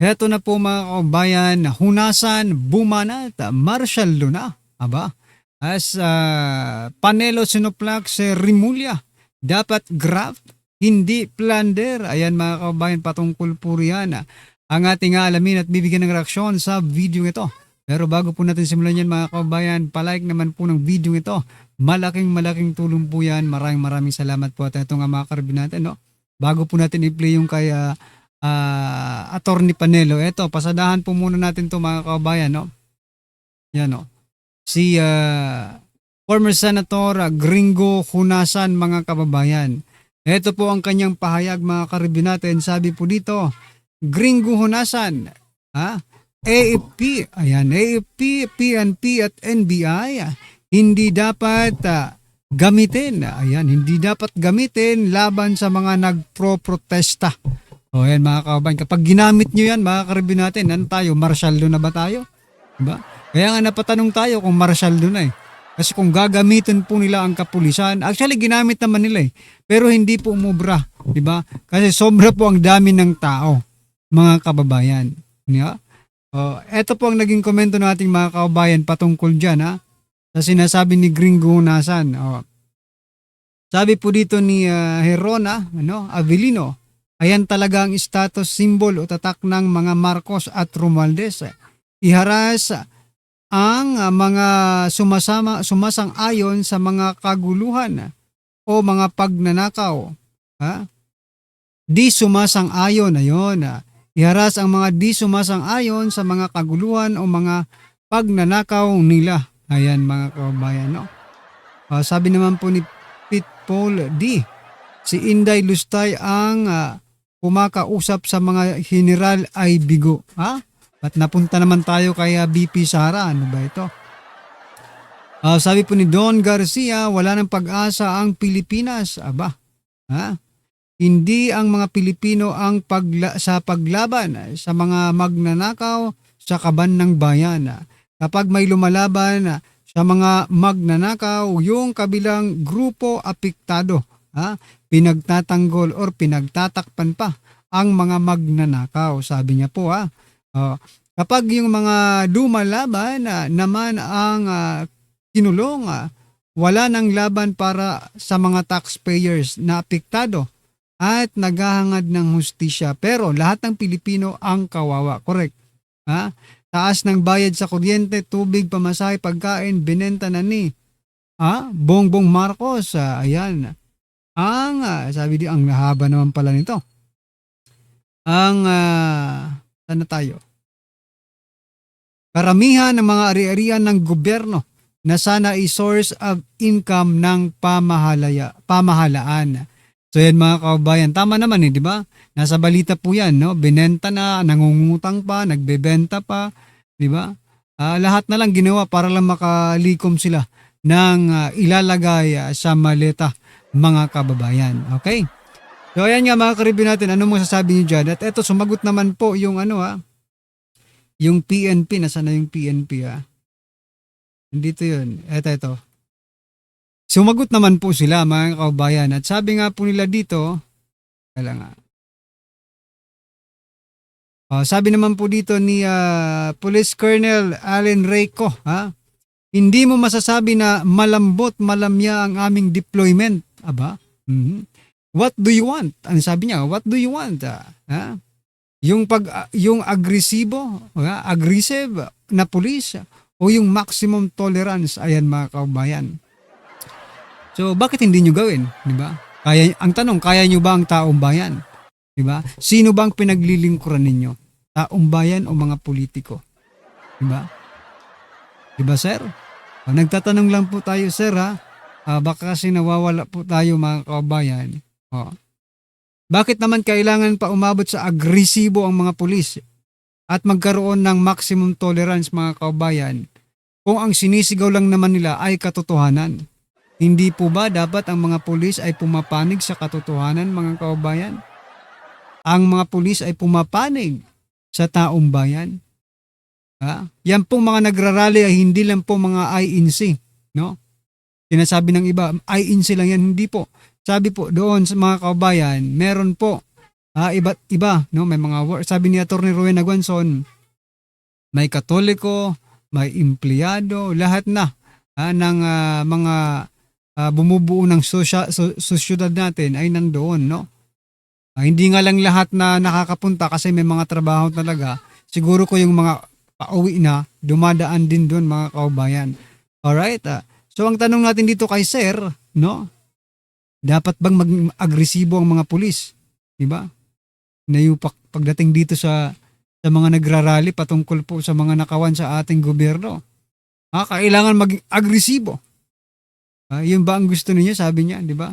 Heto na po mga kabayan, hunasan, bumanat, martial law na. Aba, as Panelo Sinoplax Rimulya, dapat graft, hindi plunder. Ayan mga kabayan, patungkol po riyan ang ating alamin at bibigyan ng reaksyon sa video ito. Pero bago po natin simulan yan mga kabayan, palike naman po ng video ito. Malaking tulong po yan. Maraming salamat po at ito nga mga karabin natin. No? Bago po natin i-play yung kay Attorney Panelo. Eto, pasadahan po muna natin to mga kabayan, no? Yan, no? Si former Senator Gringo Hunasan, mga kababayan. Eto po ang kanyang pahayag mga karibyo natin. Sabi po dito, Gringo Hunasan, AFP, ayan, AFP, PNP at NBI, hindi dapat gamitin, ayan, hindi dapat gamitin laban sa mga nagpro-protesta. O yan mga kababayan, kapag ginamit nyo yan mga karibyo natin, ano tayo, martial law na ba tayo? Diba? Kaya nga napatanong tayo kung martial law na eh. Kasi kung gagamitin po nila ang kapulisan, actually ginamit naman nila eh, pero hindi po umubra, diba? Kasi sobra po ang dami ng tao, mga kababayan. Yeah? Ito po ang naging komento nating mga kababayan patungkol dyan sa sinasabi ni Gringo Hunasan. Sabi po dito ni Herona Avelino, ayan talaga ang status symbol o tatak ng mga Marcos at Romualdez. Iharas ang mga sumasang-ayon sa mga kaguluhan o mga pagnanakaw. Di sumasang-ayon, ayun. Iharas ang mga di sumasang-ayon sa mga kaguluhan o mga pagnanakaw nila. Ayan mga kababayan. No? Sabi naman po ni Pete Paul D, si Inday Lustay ang kumakausap sa mga general ay bigo. Ba't napunta naman tayo kay BP Sara? Ano ba ito? Sabi po ni Don Garcia, wala ng pag-asa ang Pilipinas. Aba, hindi ang mga Pilipino ang sa paglaban sa mga magnanakaw sa kaban ng bayan. Kapag may lumalaban sa mga magnanakaw, yung kabilang grupo apektado, pinagtatanggol or pinagtatakpan pa ang mga magnanakaw. Sabi niya po kapag yung mga lumalaban naman ang kinulong, wala nang laban para sa mga taxpayers na apektado at naghahangad ng hustisya. Pero lahat ng Pilipino ang kawawa. Correct. Taas ng bayad sa kuryente, tubig, pamasahe, pagkain, binenta na ni Bongbong Marcos. Ayan. Sabi di, ang haba naman pala nito. Sana tayo? Karamihan ng mga ari-arian ng gobyerno na sana i-source of income ng pamahalaan. So yan mga kababayan, tama naman di ba? Nasa balita po yan, no? Binenta na, nangungutang pa, nagbebenta pa, di ba? Lahat na lang ginawa para lang makalikom sila ng ilalagay sa maleta, mga kababayan. Okay? So ayan nga mga karibyo natin, ano mo sasabi niyo dyan? At eto, sumagot naman po yung yung PNP, nasaan na yung PNP Nandito yun. Ito. Sumagot naman po sila mga kababayan. At sabi nga po nila dito, sabi naman po dito ni Police Colonel Allen Reyco, hindi mo masasabi na malambot, malamya ang aming deployment. Aba? What do you want? Ano sabi niya? What do you want? Yung aggressive na pulis o yung maximum tolerance, ayan mga kababayan. So bakit hindi nyo gawin, di ba? Ang tanong, kaya nyo ba ang taong bayan? Di ba? Sino ba ang pinaglilingkuran ninyo? Taong bayan o mga politiko? Di ba? Di ba, sir? Nagtatanong lang po tayo, sir, baka kasi nawawala po tayo mga kababayan. Bakit naman kailangan pa umabot sa agresibo ang mga pulis at magkaroon ng maximum tolerance mga kababayan kung ang sinisigaw lang naman nila ay katotohanan? Hindi po ba dapat ang mga pulis ay pumapanig sa katotohanan mga kababayan? Ang mga pulis ay pumapanig sa taong bayan. Yan pong mga nagrarally ay hindi lang po mga INC, no? Sinasabi ng iba, INC lang yan, hindi po. Sabi po doon sa mga kababayan, meron po iba't iba, no? May mga sabi ni Attorney Rowena Guanzon, may Katoliko, may empleyado, lahat na ng mga bumubuo ng sosyedad natin ay nandoon, no? Hindi nga lang lahat na nakakapunta kasi may mga trabaho talaga. Siguro ko yung mga pauwi na, dumadaan din doon mga kaubayan. Alright? So ang tanong natin dito kay Sir, no? Dapat bang maging agresibo ang mga pulis? Diba? Pagdating dito sa mga nagrarally patungkol po sa mga nakawan sa ating gobyerno. Kailangan maging agresibo. Yun ba ang gusto ninyo? Sabi niya, di ba?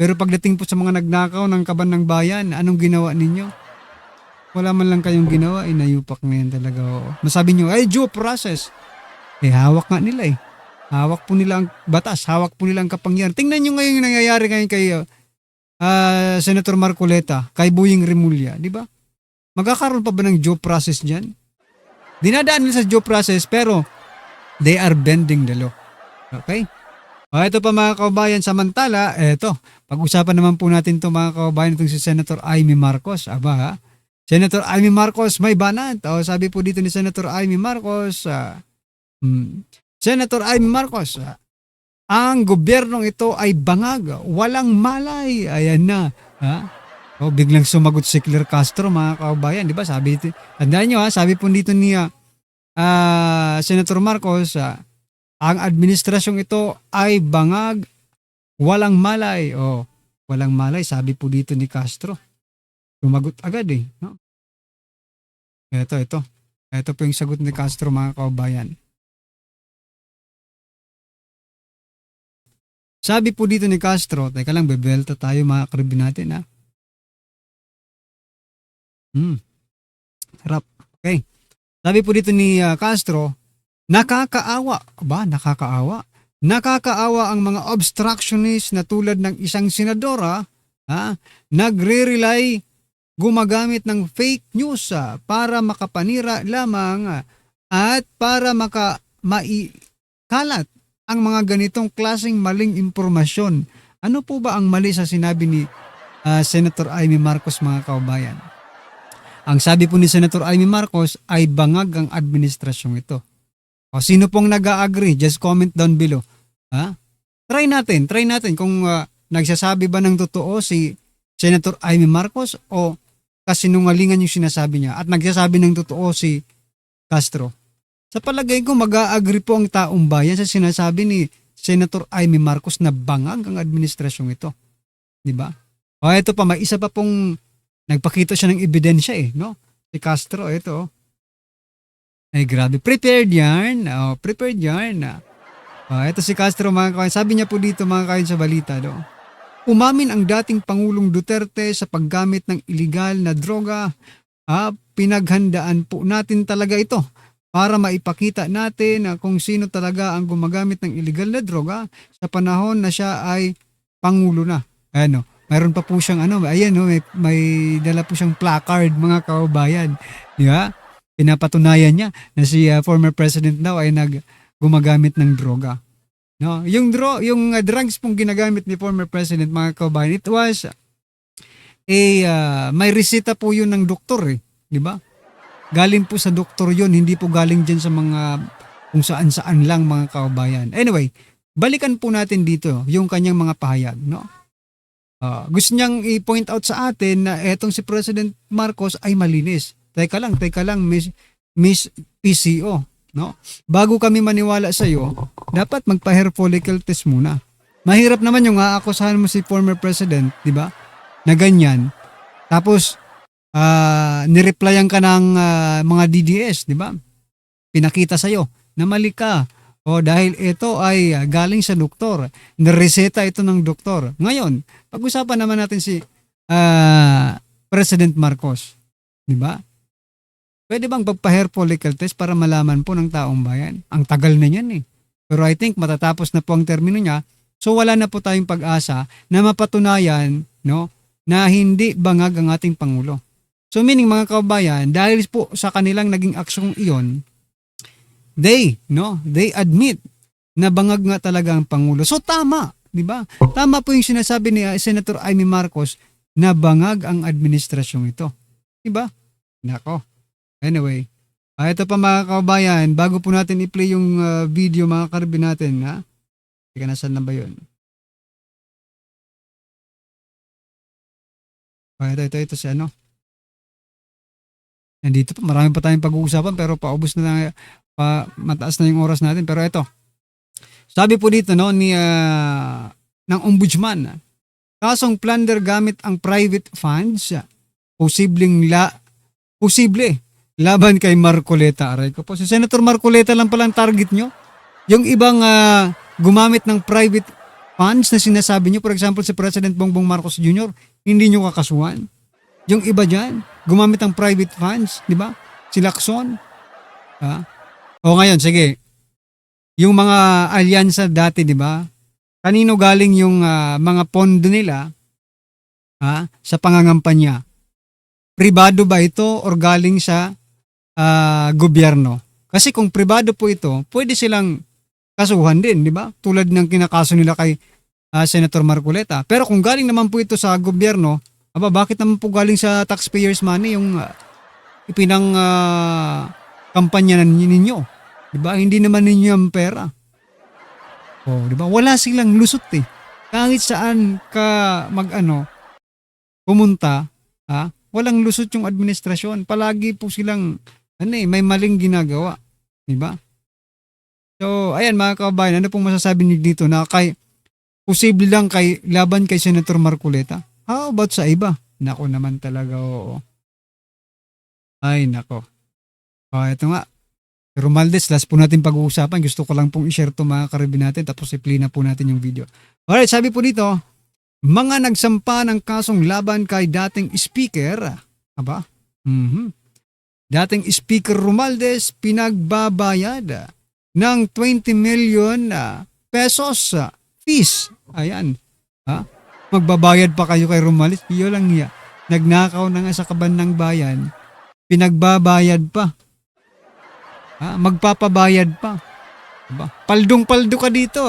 Pero pagdating po sa mga nagnakaw ng kaban ng bayan, anong ginawa ninyo? Wala man lang kayong ginawa, inayupak na yan talaga. Masabi nyo, due process. Hawak nga nila eh. Hawak po nila ang batas, hawak po nila ang kapangyarihan. Tingnan nyo ngayon yung nangyayari ngayon kay Senator Marcoleta, kay Boying Remulla, di ba? Magkakaroon pa ba ng due process dyan? Dinadaan nila sa due process pero they are bending the law. Okay? Ito pa mga kaubayan, samantala, pag-usapan naman po natin ito mga kaubayan, itong si Senator Amy Marcos. Senator Amy Marcos may banat. Sabi po dito ni Senator Amy Marcos, Senator Amy Marcos, ang gobyernong ito ay bangag, walang malay. Ayan na. Biglang sumagot si Claire Castro mga kaubayan, di ba? Tandaan nyo sabi po dito ni Senator Marcos, ang administrasyong ito ay bangag, walang malay. Walang malay, sabi po dito ni Castro. Sumagot agad eh. No? Ito. Ito po yung sagot ni Castro mga kaubayan. Sabi po dito ni Castro, teka lang, bebelta tayo mga karibin natin Harap. Okay. Sabi po dito ni Castro, nakakaawa. Nakakaawa? Nakakaawa ang mga obstructionist na tulad ng isang senadora, nagre-rely, gumagamit ng fake news para makapanira lamang at para maikalat ang mga ganitong klaseng maling impormasyon. Ano po ba ang mali sa sinabi ni Senator Amy Marcos mga kaubayan? Ang sabi po ni Senator Amy Marcos ay bangag ang administrasyong ito. Sino pong nag-agree? Just comment down below. Try natin kung nagsasabi ba ng totoo si Senator Amy Marcos o kasinungalingan yung sinasabi niya at nagsasabi ng totoo si Castro. Sa palagay ko, mag-a-agree po ang taong bayan sa sinasabi ni Senator Amy Marcos na bangag ang administrasyong ito. Di ba? Ito pa, may isa pa pong nagpakita siya ng ebidensya no? Si Castro, ito. Ay, grabe. Prepared yarn. Prepared yarn. Ito si Castro, mga kawan. Sabi niya po dito, mga kawan, sa balita, umamin ang dating Pangulong Duterte sa paggamit ng iligal na droga. Pinaghandaan po natin talaga ito para maipakita natin kung sino talaga ang gumagamit ng illegal na droga sa panahon na siya ay Pangulo na. Mayroon pa po siyang may dala po siyang placard mga kaubayan. Di ba? Pinapatunayan niya na si former president daw ay gumagamit ng droga. No, yung drugs pong ginagamit ni former president mga kaubayan, it was may reseta po yun ng doktor di ba? Galing po sa doktor yun, hindi po galing dyan sa mga kung saan-saan lang mga kaubayan. Anyway, balikan po natin dito yung kanyang mga pahayag, no? Gusto niyang i-point out sa atin na etong si President Marcos ay malinis. Teka lang, Miss PCO, no? Bago kami maniwala sa iyo, dapat magpa-hair follicle test muna. Mahirap naman yung aakusahan mo si former president, di ba? Na ganyan. Tapos nireplyan ka ng mga DDS, di ba? Pinakita sa iyo na mali ka. Dahil ito ay galing sa doktor. Nireseta ito ng doktor. Ngayon, pag-usapan naman natin si President Marcos. Di ba? Pwede bang pagpa-hair follicle test para malaman po ng taong bayan? Ang tagal na niyan Pero I think matatapos na po ang termino niya. So wala na po tayong pag-asa na mapatunayan, no, na hindi bangag ang ating Pangulo. So meaning mga kababayan, dahil po sa kanilang naging aksyong iyon, they admit na bangag nga talaga ang Pangulo. So tama, di ba? Tama po yung sinasabi ni Senator Amy Marcos nabangag ang administrasyong ito. Diba? Nako. Anyway, ito pa mga kabayan, bago po natin i-play yung video mga karbi natin, ha? Teka, nasaan na ba yun? Ito si ano. Nandito pa, marami pa tayong pag-uusapan pero paubos na lang, mataas na yung oras natin. Pero ito, sabi po dito no, ng ombudsman, kasong plunder gamit ang private funds, posible laban kay Marcoleta. Aray ko po, si Senator Marcoleta lang palang target nyo. Yung ibang gumamit ng private funds na sinasabi nyo, for example si President Bongbong Marcos Jr., hindi nyo kakasuhan. Yung iba dyan, gumamit ng private funds, di ba? Si Lacson. O ngayon, sige. Yung mga alyansa dati, di ba? Kanino galing yung mga pondo nila sa pangangampanya? Pribado ba ito or galing sa gobyerno? Kasi kung pribado po ito, pwede silang kasuhan din, di ba? Tulad ng kinakaso nila kay Senator Marcoleta. Pero kung galing naman po ito sa gobyerno, bakit naman po galing sa taxpayers money yung ipinang kampanya ninyo? Diba? Hindi naman ninyo ang pera. Diba? Wala silang lusot eh. Kahit saan ka pumunta, walang lusot yung administrasyon. Palagi po silang may maling ginagawa. Diba? So, ayan mga kabayan, ano pong masasabi niyo dito na posible lang laban kay Senator Marcoleta? How about sa iba? Nako naman talaga, oo. Ay, nako. Ito nga. Romualdez, last po natin pag-uusapan. Gusto ko lang pong i-share to mga karibi natin tapos i-play na po natin yung video. Alright, sabi po dito, mga nagsampa ng kasong laban kay dating speaker. Dating speaker Romualdez, pinagbabayad ng 20 million pesos fees. Ayan. Magbabayad pa kayo kay Romualdez. Iyo lang niya. Nagnakaw na nga sa kaban ng bayan. Pinagbabayad pa. Magpapabayad pa. Diba? Paldong-paldo ka dito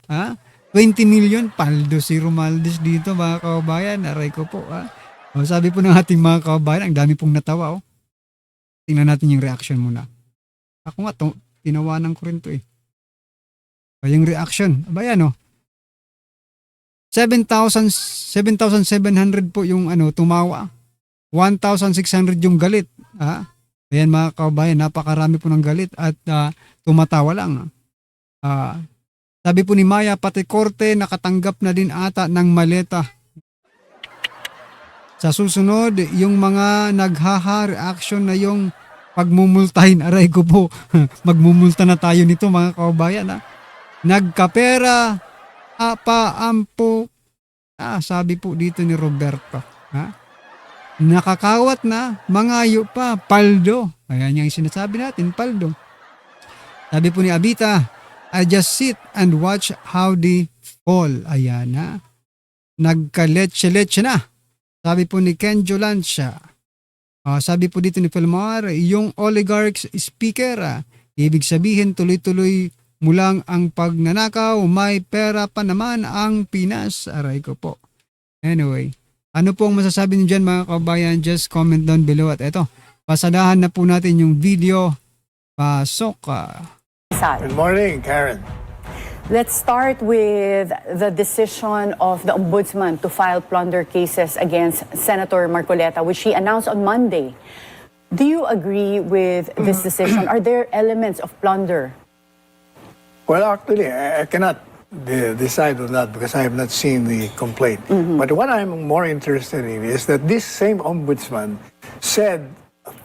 20 million. Paldo si Romualdez dito mga kababayan. Aray ko po. Sabi po ng ating mga kababayan, ang dami pong natawa. Tingnan natin yung reaction muna. Ako nga, tinawanan ko rin to eh. Yung reaction. Ayan 7,700 po yung tumawa. 1,600 yung galit. Ayan mga kabayan, napakarami po ng galit at tumatawa lang. Sabi po ni Maya, pati korte nakatanggap na din ata ng maleta. Sa susunod, yung mga reaction na yung pagmumultahin. Aray ko po, magmumulta na tayo nito mga kabayan. Nagkapera, ampo. Sabi po dito ni Roberto. Nakakawat na, mangayo pa, paldo. Ayan yung sinasabi natin, paldo. Sabi po ni Abita, I just sit and watch how they fall. Ayan na. Nagkaletse-letse na. Sabi po ni Ken Jolancia. Sabi po dito ni Felmar, yung oligarchs speaker, ibig sabihin tuloy-tuloy mulang ang pagnanakaw, may pera pa naman ang Pinas. Aray ko po. Anyway, ano po ang masasabi niyo dyan mga kabayan? Just comment down below. At eto, pasadahan na po natin yung video. Pasok. Good morning, Karen. Let's start with the decision of the Ombudsman to file plunder cases against Senator Marcoleta, which she announced on Monday. Do you agree with this decision? Are there elements of plunder? Well, actually, I cannot decide on that because I have not seen the complaint. But what I'm more interested in is that this same ombudsman said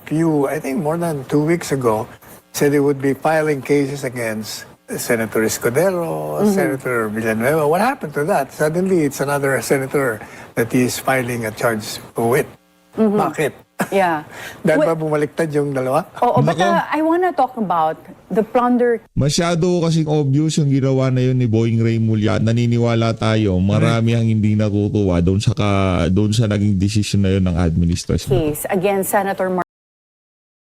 I think more than 2 weeks ago, said he would be filing cases against Senator Escudero, Senator Villanueva. What happened to that? Suddenly, it's another senator that he is filing a charge with. Bakit? Yeah. Dahil ba bumaliktad yung dalawa? But I want to talk about the plunder. Masyado kasing obvious yung ginawa na yun ni Boying Ray Mulya. Naniniwala tayo, marami ang hindi natutuwa doon sa naging decision na yun ng administration. Case against Senator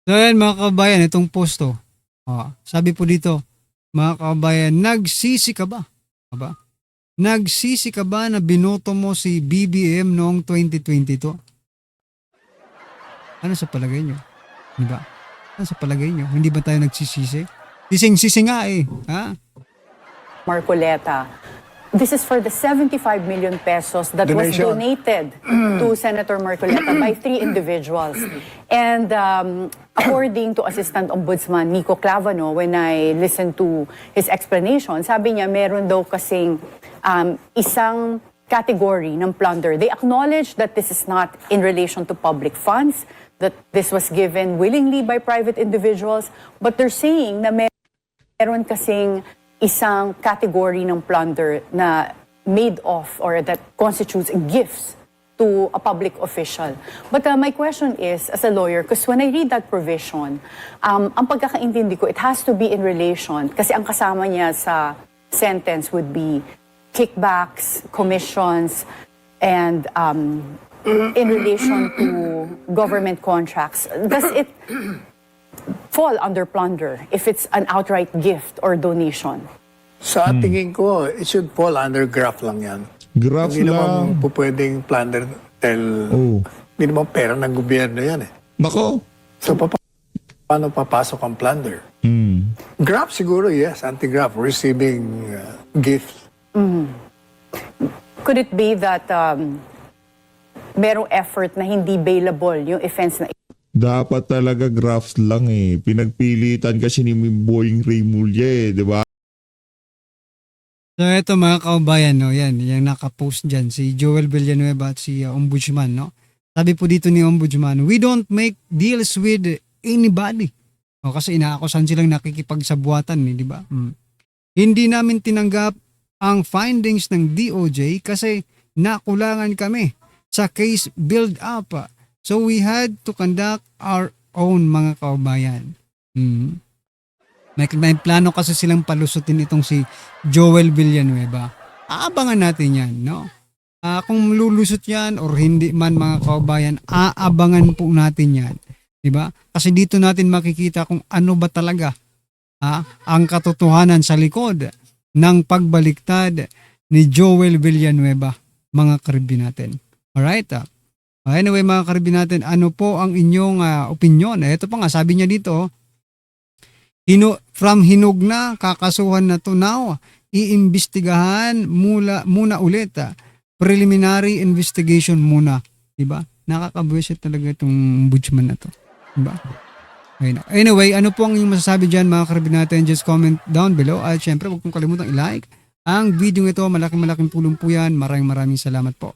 So ayan mga kabayan, itong posto. Sabi po dito, mga kabayan, nagsisi ka ba? Nagsisi ka ba na binoto mo si BBM noong 2022? Ano sa palagay nyo? Diba? Ano sa palagay nyo? Hindi ba tayo nagsisisi? Sising-sisi nga eh. Ha? Marcoleta. This is for the 75 million pesos that was Donation. donated to Senator Marcoleta by 3 individuals. And according to Assistant Ombudsman Nico Clavano, when I listened to his explanation, sabi niya meron daw kasing isang category ng plunder. They acknowledge that this is not in relation to public funds, that this was given willingly by private individuals, but they're saying na meron kasing isang category ng plunder na made of or that constitutes gifts to a public official. But my question is, as a lawyer, because when I read that provision, ang pagkakaintindi ko, it has to be in relation, kasi ang kasama niya sa sentence would be kickbacks, commissions, and in relation to government contracts. Does it fall under plunder if it's an outright gift or donation? Sa tingin ko, it should fall under graft lang yan. Graft Hindi lang. naman po pwedeng plunder dahil Oh. hindi naman pera ng gobyerno yan eh. Nako. So, paano papasok ang plunder? Hmm. Graft siguro, yes. Anti-graft, receiving gifts. Could it be that merong effort na hindi bailable yung offense na Dapat talaga graft lang eh. Pinagpilitan kasi ni Boying Remulla eh, di ba? So ito mga kaubayan, no, yan, yung nakapost dyan, si Joel Villanueva at si Ombudsman, no? Sabi po dito ni Ombudsman, we don't make deals with anybody. O, kasi inaakusan silang nakikipagsabuatan, di ba? Hindi namin tinanggap ang findings ng DOJ kasi nakulangan kami sa case build-up. So we had to conduct our own, mga kaubayan. May plano kasi silang palusutin itong si Joel Villanueva. Aabangan natin yan, no? Kung lulusot yan or hindi man, mga kaubayan, aabangan po natin yan. Diba? Kasi dito natin makikita kung ano ba talaga ang katotohanan sa likod ng pagbaliktad ni Joel Villanueva, mga karibin natin. Alright? Anyway, mga karibin natin, ano po ang inyong opinion? Ito pa nga, sabi niya dito, from hinog na, kakasuhan na to now, iimbestigahan muna ulit. Preliminary investigation muna. Diba? Nakakabwisit talaga itong ombudsman na to. Diba? Anyway, ano po ang inyong masasabi dyan, mga karibin natin? Just comment down below. At syempre, huwag kong kalimutang i-like ang video ito. Malaking tulong po yan. Maraming salamat po.